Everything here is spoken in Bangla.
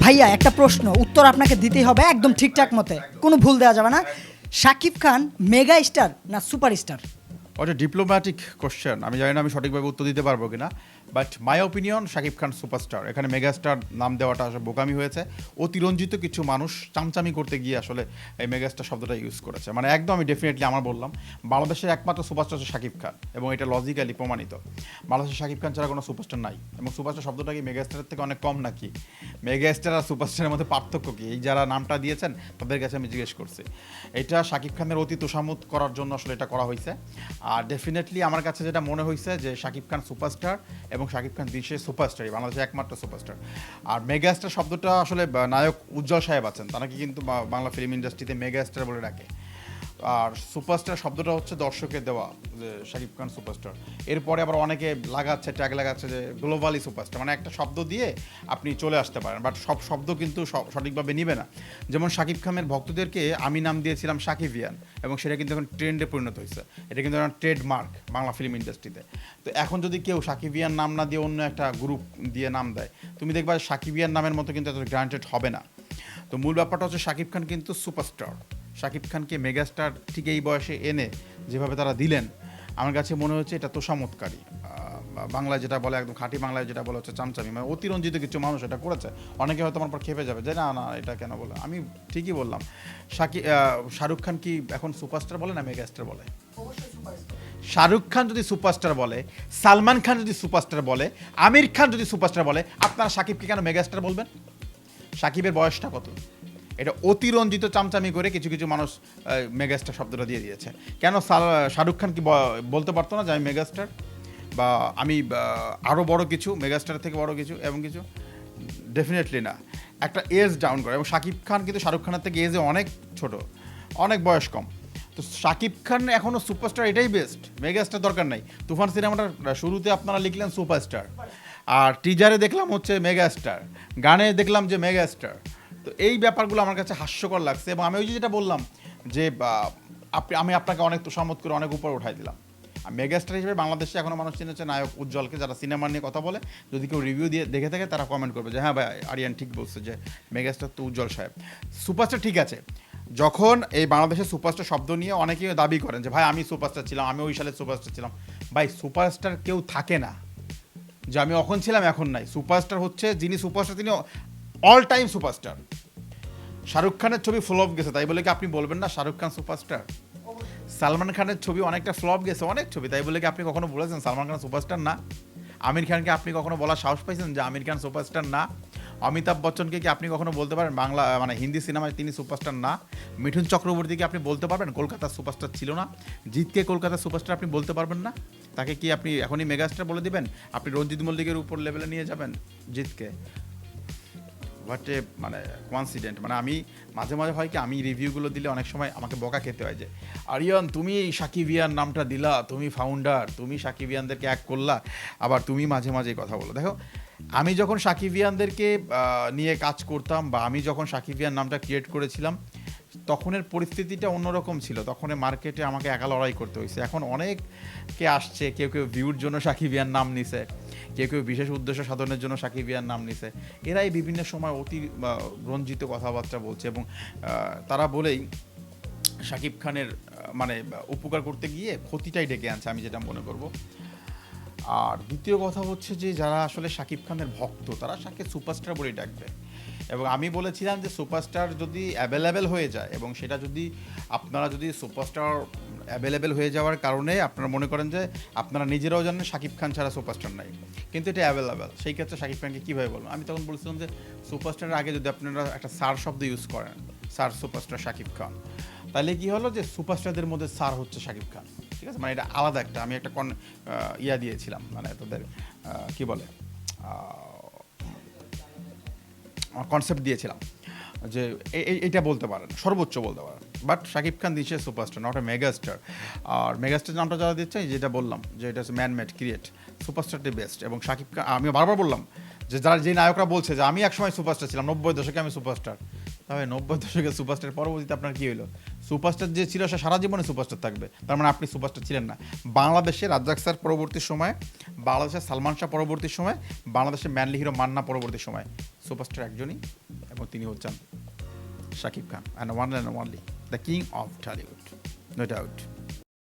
ভাইয়া একটা প্রশ্ন, উত্তর আপনাকে দিতেই হবে একদম ঠিকঠাক মতে, কোনো ভুল দেওয়া যাবে না। শাকিব খান মেগা স্টার না সুপার স্টার? ওটা ডিপ্লোম্যাটিক কোশ্চেন, আমি জানি না আমি সঠিকভাবে উত্তর দিতে পারবো কিনা, but my opinion Shakib Khan superstar. এখানে মেগাস্টার নাম দেওয়াটা আসলে বোকামি হয়েছে। অতিরঞ্জিত কিছু মানুষ চামচামি করতে গিয়ে আসলে এই মেগাস্টার শব্দটা ইউজ করেছে। মানে একদম আমি ডেফিনেটলি আমার বললাম, বাংলাদেশের একমাত্র সুপারস্টার হচ্ছে শাকিব খান, এবং এটা লজিক্যালি প্রমাণিত। বাংলাদেশের শাকিব খান ছাড়া কোনো সুপারস্টার নাই। এবং সুপারস্টার শব্দটা কি মেগাস্টারের থেকে অনেক কম নাকি? মেগাস্টার আর সুপারস্টারের মধ্যে পার্থক্য কি? এই যারা নামটা দিয়েছেন তাদের কাছে আমি জিজ্ঞেস করছি। এটা শাকিব খানের অতি তোষামোদ করার জন্য আসলে এটা করা হয়েছে। আর ডেফিনেটলি আমার কাছে যেটা মনে হয়েছে যে শাকিব খান সুপারস্টার, এবং শাকিব খান দেশের সুপারস্টারই, বাংলাদেশের একমাত্র সুপারস্টার। আর মেগাস্টার শব্দটা আসলে নায়ক উজ্জ্বল সাহেব আছেন, তাকে কিন্তু বাংলা ফিল্ম ইন্ডাস্ট্রিতে মেগাস্টার বলে ডাকে। আর সুপারস্টার শব্দটা হচ্ছে দর্শকের দেওয়া, যে শাকিব খান সুপারস্টার। এরপরে আবার অনেকে লাগাচ্ছে, ট্যাগ লাগাচ্ছে যে গ্লোবালি সুপারস্টার, মানে একটা শব্দ দিয়ে আপনি চলে আসতে পারেন, বাট সব শব্দ কিন্তু সঠিকভাবে নিবে না। যেমন শাকিব খানের ভক্তদেরকে আমি নাম দিয়েছিলাম শাকিবিয়ান, এবং সেটা কিন্তু এখন ট্রেন্ডে পরিণত হয়েছে। এটা কিন্তু এখন ট্রেডমার্ক বাংলা ফিল্ম ইন্ডাস্ট্রিতে। তো এখন যদি কেউ শাকিবিয়ান নাম না দিয়ে অন্য একটা গ্রুপ দিয়ে নাম দেয়, তুমি দেখবা শাকিবিয়ান নামের মতো কিন্তু এত গ্রান্টেড হবে না। তো মূল ব্যাপারটা হচ্ছে শাকিব খান কিন্তু সুপারস্টার। শাকিব খানকে মেগাস্টার ঠিক এই বয়সে এনে যেভাবে তারা দিলেন, আমার কাছে মনে হচ্ছে এটা তোষামোদকারী। বাংলায় যেটা বলে, একদম খাঁটি বাংলায় যেটা বলে হচ্ছে চামচামি, মানে অতিরঞ্জিত কিছু মানুষ এটা করেছে। অনেকে হয়তো আমার পর খেপে যাবে যে না না এটা কেন বলে। আমি ঠিকই বললাম, শাহরুখ খান কি এখন সুপারস্টার বলে না মেগাস্টার বলে? শাহরুখ খান যদি সুপারস্টার বলে, সালমান খান যদি সুপারস্টার বলে, আমির খান যদি সুপারস্টার বলে, আপনারা শাকিবকে কেন মেগাস্টার বলবেন? শাকিবের বয়সটা কত? এটা অতিরঞ্জিত চামচামি করে কিছু কিছু মানুষ মেগাস্টার শব্দটা দিয়ে দিয়েছে। কেন শাহরুখ খান কি বলতে পারতো না যে আমি মেগাস্টার, বা আমি আরও বড় কিছু, মেগাস্টার থেকে বড় কিছু এবং কিছু? ডেফিনেটলি না। একটা এজ ডাউন করে। এবং শাকিব খান কিন্তু শাহরুখ খানের থেকে এজে অনেক ছোট, অনেক বয়স কম। তো শাকিব খান এখনও সুপারস্টার, এটাই বেস্ট, মেগাস্টার দরকার নাই। তুফান সিনেমাটার শুরুতে আপনারা লিখলেন সুপারস্টার, আর টিজারে দেখলাম হচ্ছে মেগাস্টার, গানে দেখলাম যে মেগাস্টার। তো এই ব্যাপারগুলো আমার কাছে হাস্যকর লাগছে। এবং আমি ওই যে যেটা বললাম যে আমি আপনাকে অনেক তোষামোদ করে অনেক উপরে উঠাই দিলাম। আর মেগাস্টার হিসেবে বাংলাদেশে এখনও মানুষ চিনেছে নায়ক উজ্জ্বলকে। যারা সিনেমা নিয়ে কথা বলে, যদি কেউ রিভিউ দিয়ে দেখে থাকে তারা কমেন্ট করবে যে হ্যাঁ ভাই আরিয়ান ঠিক বলছে যে মেগাস্টার তো উজ্জ্বল সাহেব। সুপারস্টার ঠিক আছে, যখন এই বাংলাদেশের সুপারস্টার শব্দ নিয়ে অনেকেই দাবি করেন যে ভাই আমি সুপারস্টার ছিলাম, আমি ওই সালে সুপারস্টার ছিলাম। ভাই সুপারস্টার কেউ থাকে না যে আমি এখন ছিলাম এখন নাই। সুপারস্টার হচ্ছে যিনি সুপারস্টার তিনি অল টাইম সুপারস্টার। শাহরুখ খানের ছবি ফ্লপ গেছে, তাই বলে কি আপনি বলবেন না শাহরুখ খান সুপারস্টার? সালমান খানের ছবি অনেকটা ফ্লপ গেছে, অনেক ছবি, তাই বলে কি আপনি কখনো বলেছেন সালমান খান সুপারস্টার না? আমির খানকে আপনি কখনো বলার সাহস পাইছেন যে আমির খান সুপারস্টার না? অমিতাভ বচ্চনকে কি আপনি কখনো বলতে পারেন বাংলা মানে হিন্দি সিনেমায় তিনি সুপারস্টার না? মিঠুন চক্রবর্তীকে আপনি বলতে পারবেন কলকাতার সুপারস্টার ছিল না? জিতকে কলকাতার সুপারস্টার আপনি বলতে পারবেন না? তাকে কি আপনি এখনই মেগাস্টার বলে দিবেন? আপনি রঞ্জিত মল্লিকের উপর লেভেলে নিয়ে যাবেন জিতকে? হোয়াট এ মানে কোয়ান্সিডেন্ট। মানে আমি মাঝে মাঝে হয় কি, আমি রিভিউগুলো দিলে অনেক সময় আমাকে বকা খেতে হয় যে আরিয়ান তুমি সাকিবিয়ান নামটা দিলা, তুমি ফাউন্ডার, তুমি সাকিবিয়ানদেরকে এক করলা, আবার তুমি মাঝে মাঝে কথা বলো। দেখো, আমি যখন সাকিবিয়ানদেরকে নিয়ে কাজ করতাম, বা আমি যখন সাকিবিয়ান নামটা ক্রিয়েট করেছিলাম, তখনের পরিস্থিতিটা অন্যরকম ছিল। তখন মার্কেটে আমাকে একা লড়াই করতে হয়েছে। এখন অনেকে আসছে, কেউ কেউ ভিউর জন্য সাকিবিয়ান নাম নিছে, কেউ কেউ বিশেষ উদ্দেশ্য সাধনের জন্য সাকিবিয়ান নাম নিছে। এরাই বিভিন্ন সময় অতি রঞ্জিত কথাবার্তা বলছে, এবং তারা বলেই শাকিব খানের মানে উপকার করতে গিয়ে ক্ষতিটাই ডেকে আনছে, আমি যেটা মনে করব। আর দ্বিতীয় কথা হচ্ছে যে যারা আসলে শাকিব খানের ভক্ত, তারা শাকিব সুপারস্টার বলেই ডাকবে। এবং আমি বলেছিলাম যে সুপারস্টার যদি অ্যাভেলেবেল হয়ে যায়, এবং সেটা যদি আপনারা যদি সুপারস্টার অ্যাভেলেবেল হয়ে যাওয়ার কারণে আপনারা মনে করেন যে আপনারা নিজেরাও জানেন শাকিব খান ছাড়া সুপারস্টার নাই, কিন্তু এটা অ্যাভেলেবেল, সেই ক্ষেত্রে শাকিব খানকে কীভাবে বলবেন? আমি তখন বলছিলাম যে সুপারস্টারের আগে যদি আপনারা একটা স্যার শব্দ ইউজ করেন, স্যার সুপারস্টার শাকিব খান, তাহলে কি হলো যে সুপারস্টারদের মধ্যে স্যার হচ্ছে শাকিব খান। ঠিক আছে, মানে এটা আলাদা একটা, আমি একটা ইয়া দিয়েছিলাম, মানে তাদের কি বলে কনসেপ্ট দিয়েছিলাম যে এইটা বলতে পারেন, সর্বোচ্চ বলতে পারেন। বাট শাকিব খান দিচ্ছে সুপারস্টার, নট এ মেগাস্টার। আর মেগাস্টার নামটা যারা দিচ্ছে, যেটা বললাম যে এটা হচ্ছে ম্যান মেড ক্রিয়েট, সুপারস্টারটি বেস্ট। এবং শাকিব খান, আমি বারবার বললাম যে যারা যে নায়করা বলছে যে আমি একসময় সুপারস্টার ছিলাম, 90 দশকে আমি সুপারস্টার, তবে 90 দশকে সুপারস্টার পরবর্তীতে আপনার কী হলো? সুপারস্টার যে ছিল সে সারা জীবনে সুপারস্টার থাকবে, তার মানে আপনি সুপারস্টার ছিলেন না। বাংলাদেশে রাজ্জাক স্যার পরবর্তী সময়, বাংলাদেশের সালমান শাহ পরবর্তী সময়, বাংলাদেশের ম্যানলি হিরো মান্না পরবর্তী সময় সুপারস্টার একজনই, এবং তিনি হচ্ছেন Shakib Khan, and one and only the king of Tollywood, no doubt.